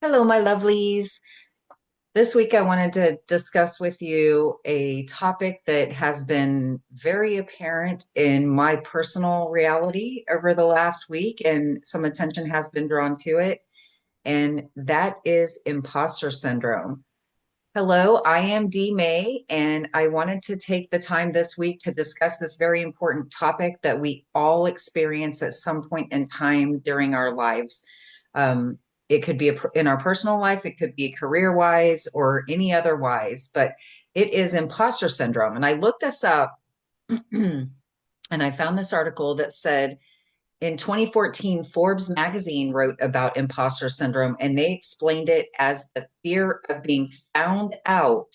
Hello, my lovelies. This week, I wanted to discuss with you a topic that has been very apparent in my personal reality over the last week, and some attention has been drawn to it, and that is imposter syndrome. Hello, I am Dee May, and I wanted to take the time this week to discuss this very important topic that we all experience at some point in time during our lives. Um, it could be in our personal life, it could be career wise or any other wise, but it is imposter syndrome. And I looked this up and I found this article that said in 2014, Forbes magazine wrote about imposter syndrome, and they explained it as the fear of being found out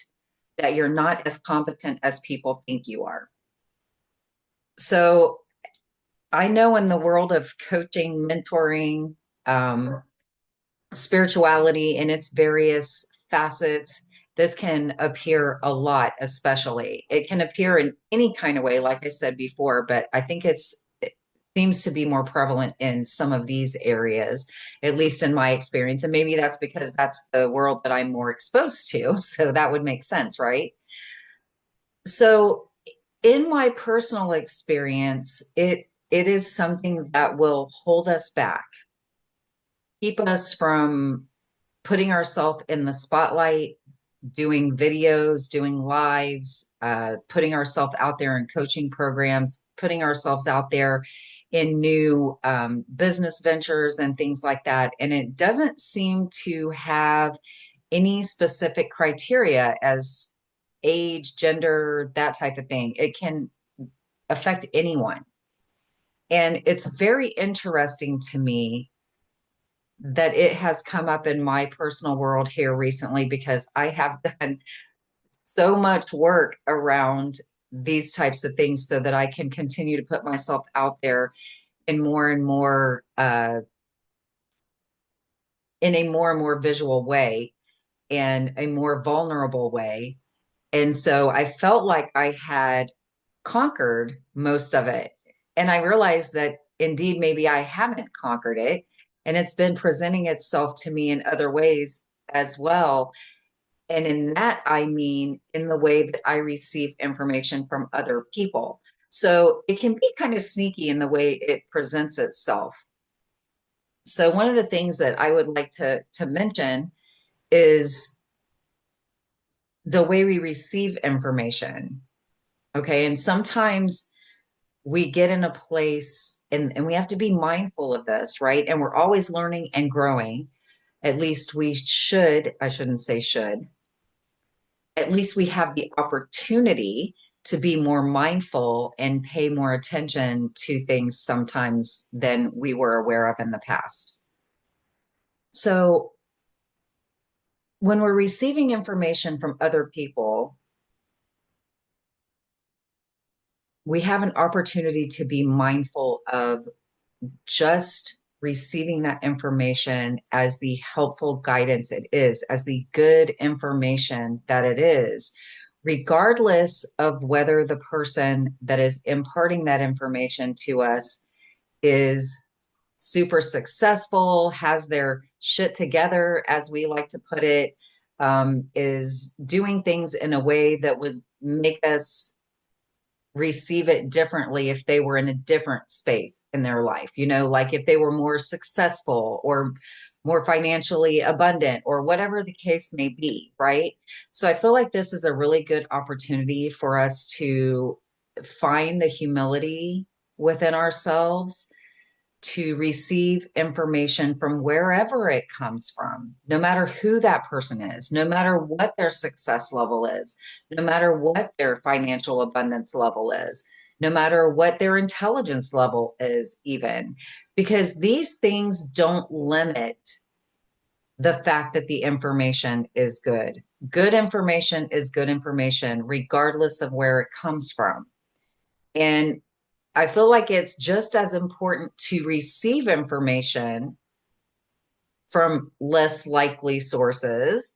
that you're not as competent as people think you are. So I know in the world of coaching, mentoring, um, spirituality in its various facets, this can appear a lot, especially. It can appear in any kind of way, like I said before, but I think it seems to be more prevalent in some of these areas, at least in my experience. And maybe that's because that's the world that I'm more exposed to. So that would make sense, right? So in my personal experience, it is something that will hold us back, keep us from putting ourselves in the spotlight, doing videos, doing lives, putting ourselves out there in coaching programs, putting ourselves out there in new business ventures and things like that. And it doesn't seem to have any specific criteria as age, gender, that type of thing. It can affect anyone. And it's very interesting to me that it has come up in my personal world here recently because I have done so much work around these types of things so that I can continue to put myself out there in more and more in a more and more visual way and a more vulnerable way. And so I felt like I had conquered most of it. And I realized that indeed maybe I haven't conquered it. And it's been presenting itself to me in other ways as well. And in that, I mean in the way that I receive information from other people. So it can be kind of sneaky in the way it presents itself. So one of the things that I would like to mention is the way we receive information. Okay. And sometimes we get in a place and we have to be mindful of this, right? And we're always learning and growing. At least we should, I shouldn't say should, at least we have the opportunity to be more mindful and pay more attention to things sometimes than we were aware of in the past. So when we're receiving information from other people, we have an opportunity to be mindful of just receiving that information as the helpful guidance it is, as the good information that it is, regardless of whether the person that is imparting that information to us is super successful, has their shit together, as we like to put it, is doing things in a way that would make us receive it differently if they were in a different space in their life, like if they were more successful or more financially abundant or whatever the case may be, right? So I feel like this is a really good opportunity for us to find the humility within ourselves to receive information from wherever it comes from, no matter who that person is, no matter what their success level is, no matter what their financial abundance level is, no matter what their intelligence level is, even, because these things don't limit the fact that the information is good. Good information is good information, regardless of where it comes from. And I feel like it's just as important to receive information from less likely sources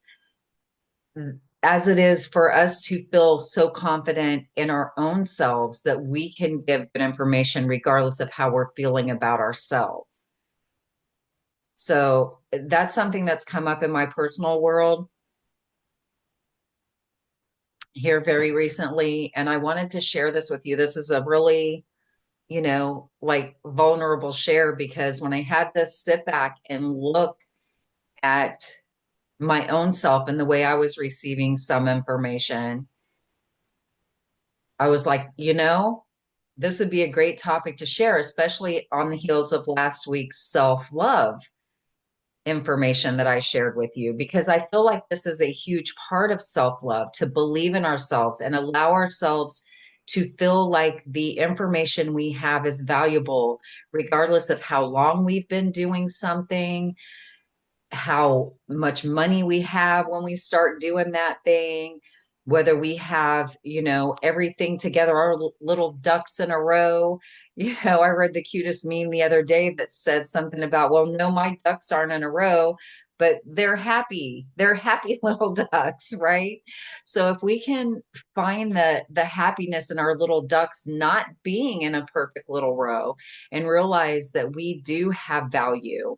as it is for us to feel so confident in our own selves that we can give good information regardless of how we're feeling about ourselves. So that's something that's come up in my personal world here very recently. And I wanted to share this with you. This is a really, like vulnerable share, because when I had to sit back and look at my own self and the way I was receiving some information, I was like, this would be a great topic to share, especially on the heels of last week's self-love information that I shared with you, because I feel like this is a huge part of self-love, to believe in ourselves and allow ourselves to feel like the information we have is valuable, regardless of how long we've been doing something, how much money we have when we start doing that thing, whether we have, everything together, our little ducks in a row. I read the cutest meme the other day that said something about, well, no, my ducks aren't in a row, but they're happy. They're happy little ducks, right? So if we can find the happiness in our little ducks not being in a perfect little row, and realize that we do have value,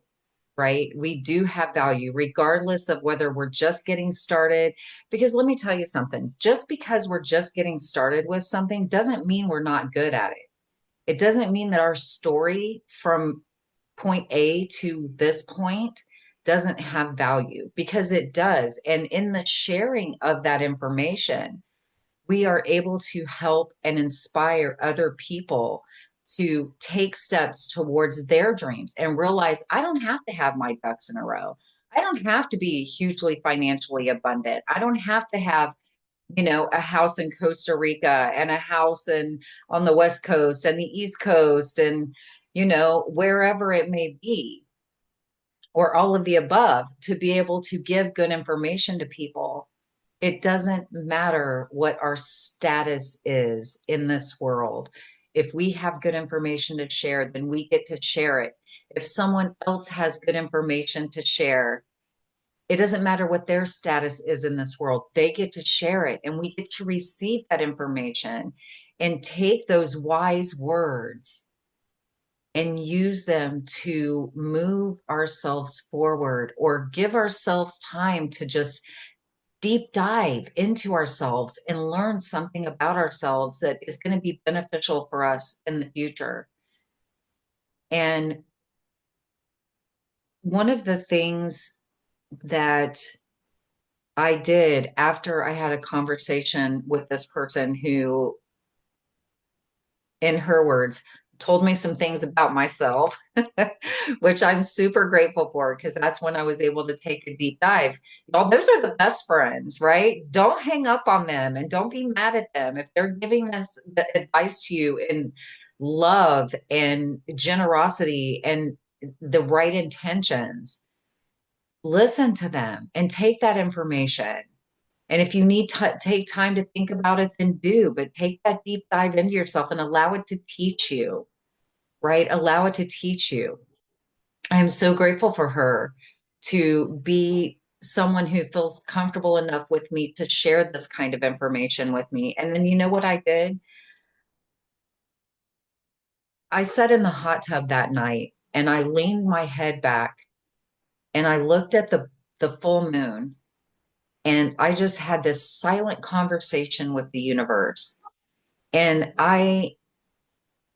right? We do have value, regardless of whether we're just getting started. Because let me tell you something, just because we're just getting started with something doesn't mean we're not good at it. It doesn't mean that our story from point A to this point doesn't have value, because it does. And in the sharing of that information, we are able to help and inspire other people to take steps towards their dreams and realize, I don't have to have my ducks in a row. I don't have to be hugely financially abundant. I don't have to have, a house in Costa Rica and a house on the West Coast and the East Coast and, wherever it may be, or all of the above, to be able to give good information to people. It doesn't matter what our status is in this world. If we have good information to share, then we get to share it. If someone else has good information to share, it doesn't matter what their status is in this world. They get to share it, and we get to receive that information and take those wise words and use them to move ourselves forward, or give ourselves time to just deep dive into ourselves and learn something about ourselves that is going to be beneficial for us in the future. And one of the things that I did after I had a conversation with this person who, in her words, told me some things about myself, which I'm super grateful for, because that's when I was able to take a deep dive. Y'all, those are the best friends, right? Don't hang up on them and don't be mad at them. If they're giving this the advice to you in love and generosity and the right intentions, listen to them and take that information. And if you need to take time to think about it, then do, but take that deep dive into yourself and allow it to teach you, right? Allow it to teach you. I am so grateful for her to be someone who feels comfortable enough with me to share this kind of information with me. And then, you know what I did? I sat in the hot tub that night and I leaned my head back and I looked at the full moon, and I just had this silent conversation with the universe. And I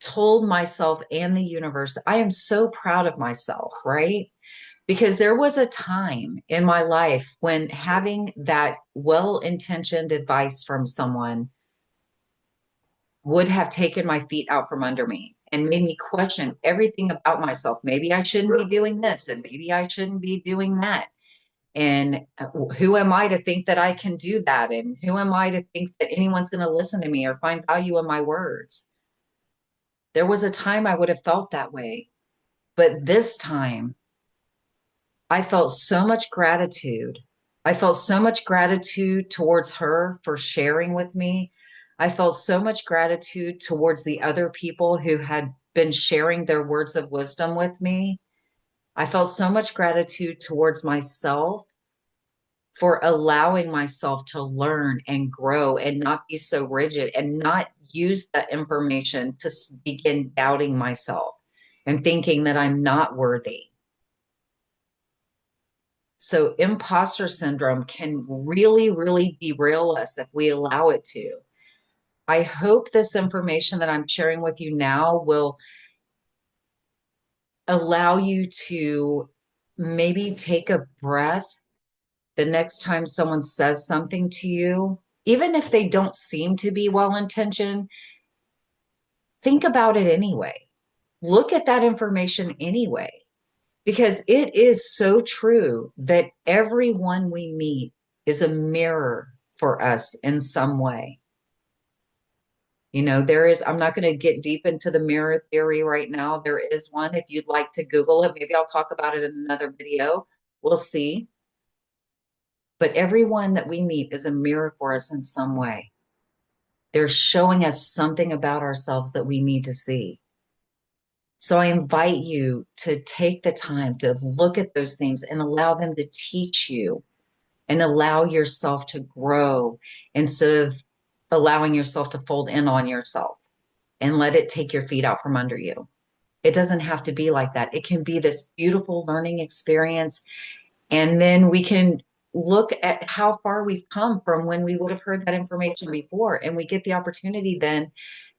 told myself and the universe, I am so proud of myself, right? Because there was a time in my life when having that well-intentioned advice from someone would have taken my feet out from under me and made me question everything about myself. Maybe I shouldn't be doing this, and maybe I shouldn't be doing that. And who am I to think that I can do that? And who am I to think that anyone's going to listen to me or find value in my words? There was a time I would have felt that way. But this time, I felt so much gratitude. I felt so much gratitude towards her for sharing with me. I felt so much gratitude towards the other people who had been sharing their words of wisdom with me. I felt so much gratitude towards myself for allowing myself to learn and grow and not be so rigid and not use that information to begin doubting myself and thinking that I'm not worthy. So imposter syndrome can really, really derail us if we allow it to. I hope this information that I'm sharing with you now will allow you to maybe take a breath the next time someone says something to you, even if they don't seem to be well intentioned, think about it anyway. Look at that information anyway, because it is so true that everyone we meet is a mirror for us in some way. There is, I'm not going to get deep into the mirror theory right now. There is one. If you'd like to Google it, maybe I'll talk about it in another video. We'll see. But everyone that we meet is a mirror for us in some way. They're showing us something about ourselves that we need to see. So I invite you to take the time to look at those things and allow them to teach you and allow yourself to grow instead of allowing yourself to fold in on yourself and let it take your feet out from under you. It doesn't have to be like that. It can be this beautiful learning experience. And then we can look at how far we've come from when we would have heard that information before. And we get the opportunity then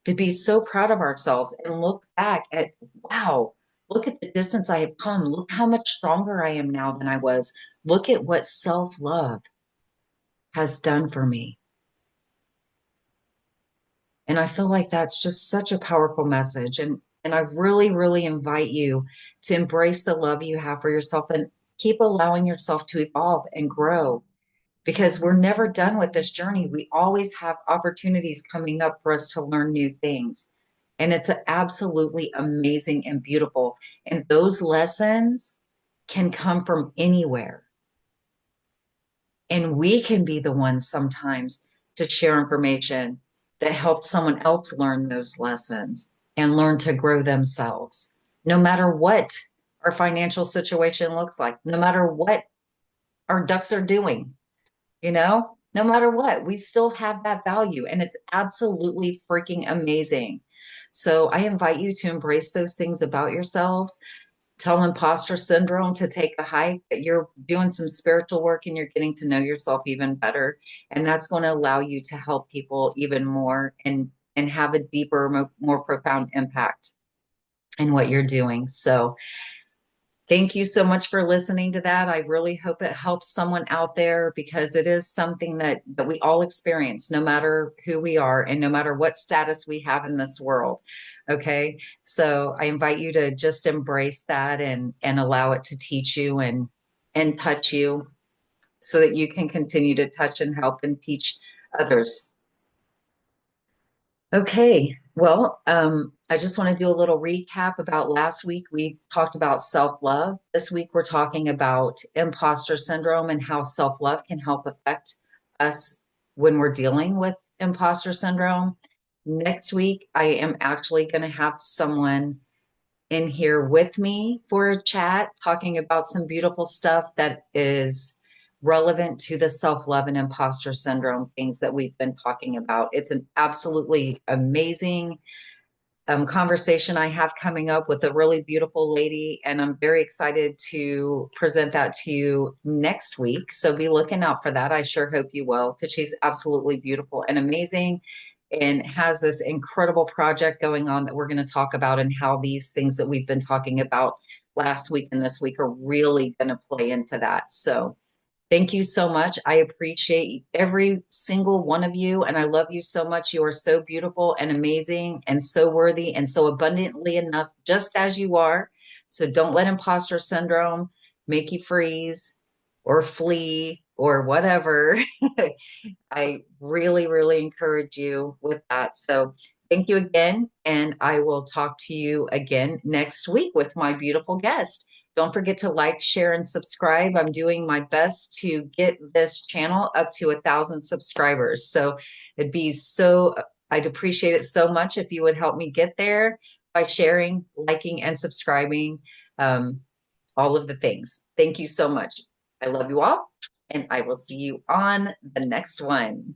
to be so proud of ourselves and look back at, wow, look at the distance I have come. Look how much stronger I am now than I was. Look at what self-love has done for me. And I feel like that's just such a powerful message. And I really, really invite you to embrace the love you have for yourself and keep allowing yourself to evolve and grow because we're never done with this journey. We always have opportunities coming up for us to learn new things. And it's absolutely amazing and beautiful. And those lessons can come from anywhere. And we can be the ones sometimes to share information that helps someone else learn those lessons and learn to grow themselves, no matter what our financial situation looks like, no matter what our ducks are doing, no matter what, we still have that value. And it's absolutely freaking amazing. So I invite you to embrace those things about yourselves. Tell imposter syndrome to take a hike, that you're doing some spiritual work and you're getting to know yourself even better. And that's going to allow you to help people even more and have a deeper, more profound impact in what you're doing. So thank you so much for listening to that. I really hope it helps someone out there because it is something that we all experience, no matter who we are and no matter what status we have in this world. Okay. So I invite you to just embrace that and allow it to teach you and touch you so that you can continue to touch and help and teach others. Okay, well, I just want to do a little recap about last week. We talked about self-love. This week, we're talking about imposter syndrome and how self-love can help affect us when we're dealing with imposter syndrome. Next week, I am actually going to have someone in here with me for a chat, talking about some beautiful stuff that is relevant to the self-love and imposter syndrome things that we've been talking about. It's an absolutely amazing conversation I have coming up with a really beautiful lady, and I'm very excited to present that to you next week. So be looking out for that. I sure hope you will, because she's absolutely beautiful and amazing and has this incredible project going on that we're going to talk about and how these things that we've been talking about last week and this week are really going to play into that. So thank you so much. I appreciate every single one of you, and I love you so much. You are so beautiful and amazing and so worthy and so abundantly enough, just as you are. So don't let imposter syndrome make you freeze or flee or whatever. I really, really encourage you with that. So thank you again, and I will talk to you again next week with my beautiful guest. Don't forget to like, share, and subscribe. I'm doing my best to get this channel up to 1,000 subscribers. So I'd appreciate it so much if you would help me get there by sharing, liking, and subscribing, all of the things. Thank you so much. I love you all, and I will see you on the next one.